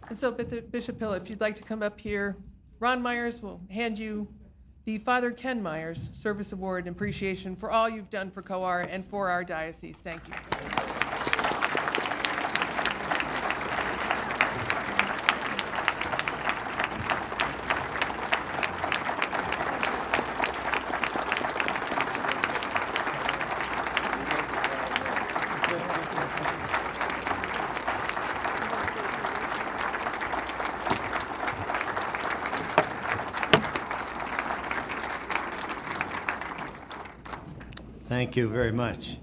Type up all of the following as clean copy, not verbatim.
And so, Bishop Pilla, if you'd like to come up here, Ron Myers will hand you the Father Ken Myers Service Award in appreciation for all you've done for COAR and for our diocese. Thank you. Thank you very much.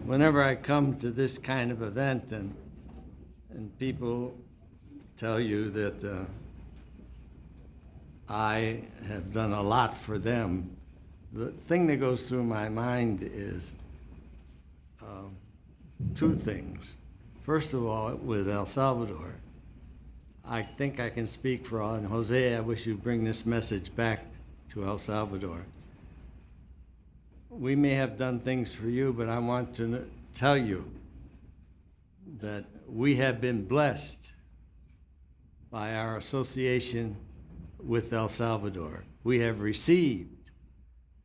Whenever I come to this kind of event and people tell you that I have done a lot for them, the thing that goes through my mind is two things. First of all, with El Salvador, I think I can speak for all, and Jose, I wish you'd bring this message back to El Salvador. We may have done things for you, but I want to tell you that we have been blessed by our association with El Salvador. We have received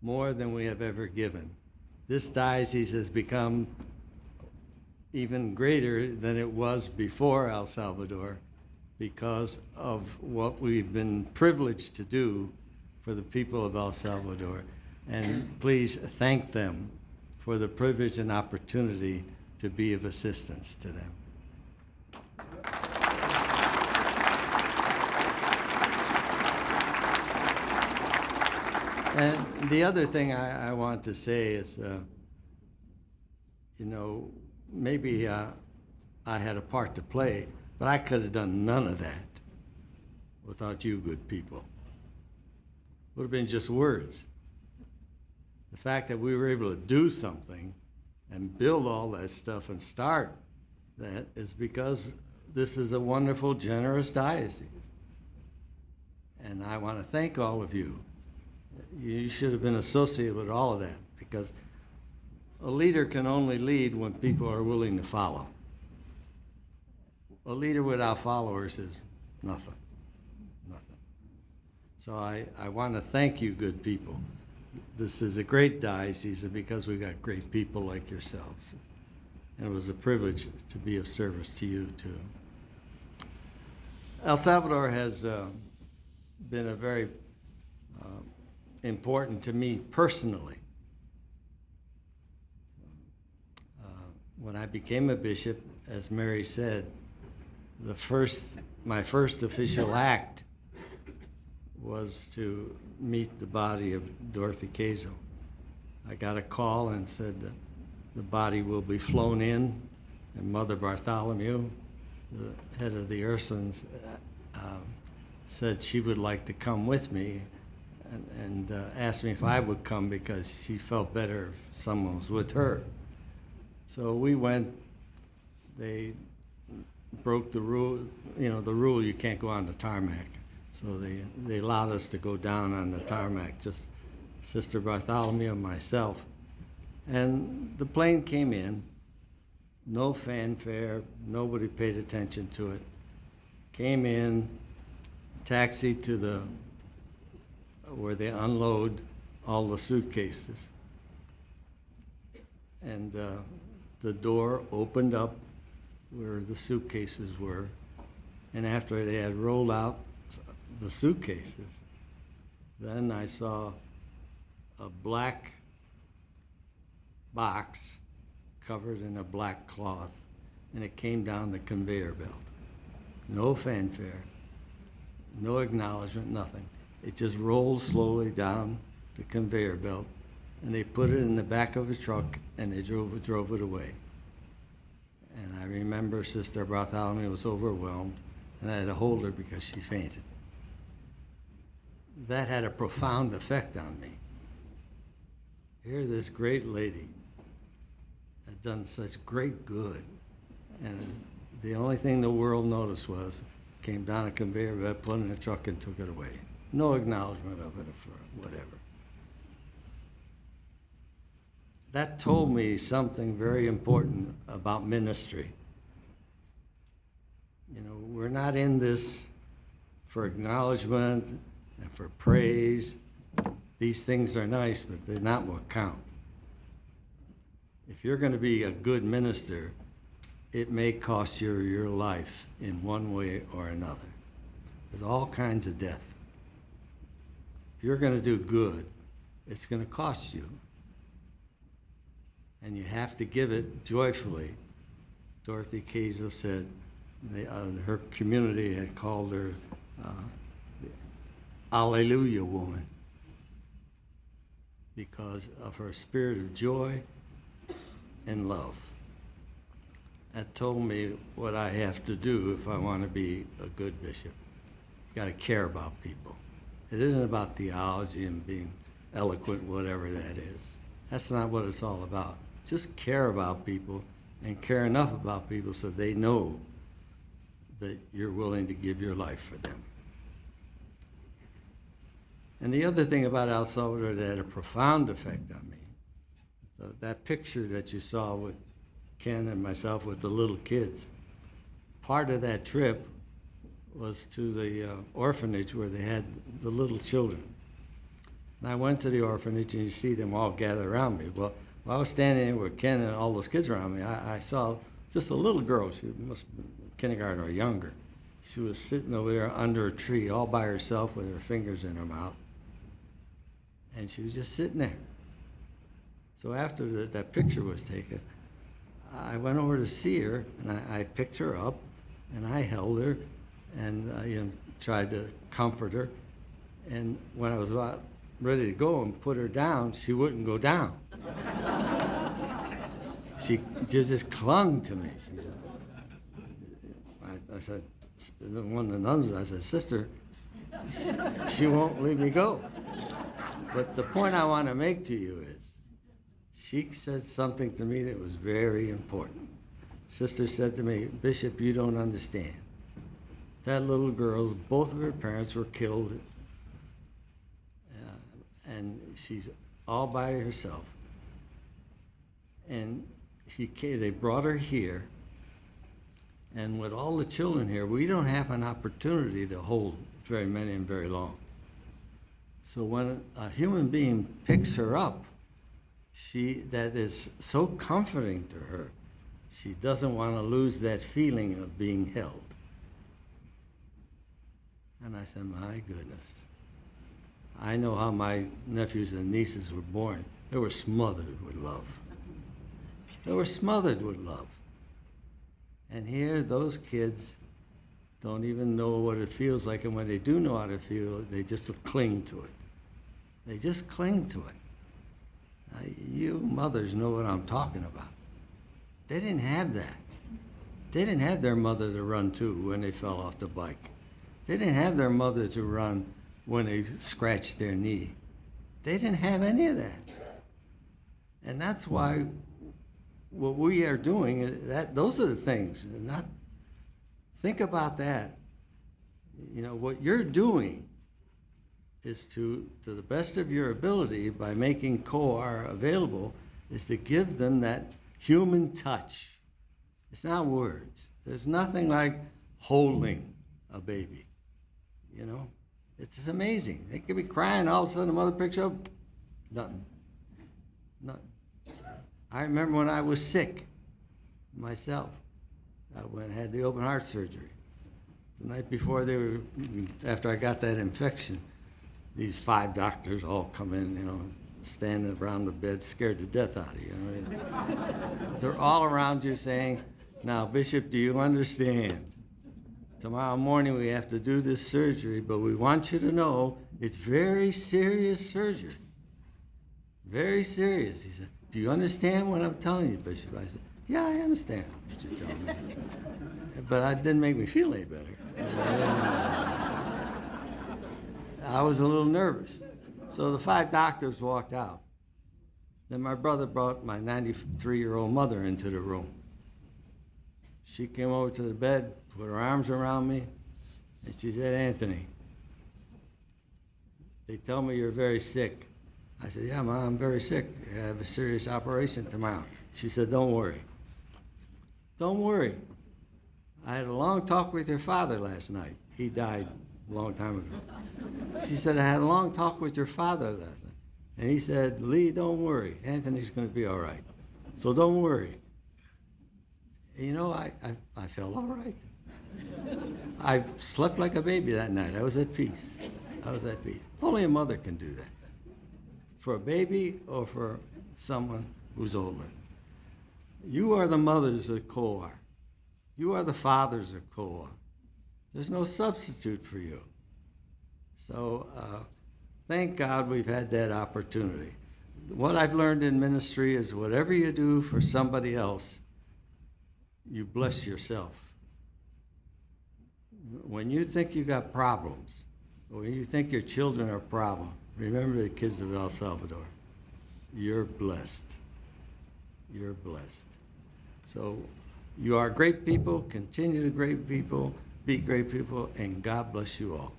more than we have ever given. This diocese has become even greater than it was before El Salvador, because of what we've been privileged to do for the people of El Salvador. And please thank them for the privilege and opportunity to be of assistance to them. And the other thing I want to say is, maybe I had a part to play, but I could have done none of that without you good people. Would have been just words. The fact that we were able to do something and build all that stuff and start that is because this is a wonderful, generous diocese. And I want to thank all of you. You should have been associated with all of that, because a leader can only lead when people are willing to follow. A leader without followers is nothing, nothing. So I want to thank you, good people. This is a great diocese because we've got great people like yourselves. And it was a privilege to be of service to you, too. El Salvador has been a very important to me personally. When I became a bishop, as Mary said, my first official act was to meet the body of Dorothy Kazel. I got a call and said that the body will be flown in, and Mother Bartholomew, the head of the Ursulines, said she would like to come with me and asked me if I would come because she felt better if someone was with her. So we went. They broke the rule, the rule you can't go on the tarmac. So they allowed us to go down on the tarmac, just Sister Bartholomew and myself. And the plane came in, no fanfare, nobody paid attention to it. Came in, taxied to where they unload all the suitcases. And the door opened up where the suitcases were, and after they had rolled out the suitcases, then I saw a black box covered in a black cloth, and it came down the conveyor belt. No fanfare, no acknowledgement, nothing. It just rolled slowly down the conveyor belt, and they put it in the back of a truck, and they drove it away. And I remember Sister Bartholomew was overwhelmed, and I had to hold her because she fainted. That had a profound effect on me. Here, this great lady had done such great good, and the only thing the world noticed was came down a conveyor belt, put it in a truck, and took it away. No acknowledgement of it for whatever. that told me something very important about ministry. You know, we're not in this for acknowledgement and for praise. These things are nice, but they're not what count. If you're going to be a good minister, it may cost you your life in one way or another. There's all kinds of death. If you're going to do good, it's going to cost you. And you have to give it joyfully. Dorothy Kazel said her community had called her the Alleluia woman because of her spirit of joy and love. That told me what I have to do if I want to be a good bishop. You got to care about people. It isn't about theology and being eloquent, whatever that is. That's not what it's all about. Just care about people and care enough about people so they know that you're willing to give your life for them. And the other thing about El Salvador that had a profound effect on me, that picture that you saw with Ken and myself with the little kids, part of that trip was to the orphanage where they had the little children. And I went to the orphanage and you see them all gather around me. Well, while I was standing there with Ken and all those kids around me, I saw just a little girl. She must have been kindergarten or younger. She was sitting over there under a tree all by herself with her fingers in her mouth. And she was just sitting there. So after that picture was taken, I went over to see her, and I picked her up, and I held her, and tried to comfort her. And when I was about ready to go and put her down, she wouldn't go down. She just clung to me. She said, I said, one of the nuns, I said, "Sister, she won't leave me go." But the point I want to make to you is, she said something to me that was very important. Sister said to me, "Bishop, you don't understand. That little girl's, both of her parents were killed, and she's all by herself. And they brought her here, and with all the children here, we don't have an opportunity to hold very many and very long. So when a human being picks her up, that is so comforting to her. She doesn't want to lose that feeling of being held." And I said, my goodness. I know how my nephews and nieces were born. They were smothered with love. They were smothered with love. And here, those kids don't even know what it feels like, and when they do know how to feel, they just cling to it. They just cling to it. Now, you mothers know what I'm talking about. They didn't have that. They didn't have their mother to run to when they fell off the bike. They didn't have their mother to run when they scratched their knee. They didn't have any of that. And that's why what we are doing, those are the things. Think about that. What you're doing is to the best of your ability, by making COAR available, is to give them that human touch. It's not words. There's nothing like holding a baby. It's just amazing. They could be crying, all of a sudden the mother picks up, nothing. I remember when I was sick myself, when I had the open heart surgery. The night before after I got that infection, these 5 doctors all come in, standing around the bed, scared to death out of you. They're all around you saying, "Now, Bishop, do you understand? Tomorrow morning we have to do this surgery, but we want you to know it's very serious surgery. Very serious." He said, "Do you understand what I'm telling you, Bishop?" I said, "Yeah, I understand what you're telling me." But it didn't make me feel any better. I was a little nervous. So the 5 doctors walked out. Then my brother brought my 93-year-old mother into the room. She came over to the bed, put her arms around me, and she said, "Anthony, they tell me you're very sick, I said, yeah, Mom, I'm very sick. I have a serious operation tomorrow. She said, don't worry. Don't worry. I had a long talk with your father last night. He died a long time ago. She said, I had a long talk with your father last night. And he said, Lee, don't worry. Anthony's going to be all right. So don't worry. And you know, I felt all right. I slept like a baby that night. I was at peace. I was at peace. Only a mother can do that. For a baby or for someone who's older. You are the mothers of COAR. You are the fathers of COAR. There's no substitute for you. So thank God we've had that opportunity. What I've learned in ministry is whatever you do for somebody else, you bless yourself. When you think you got problems, or when you think your children are a problem, remember the kids of El Salvador. You're blessed. You're blessed. So you are great people, continue to be great people, and God bless you all.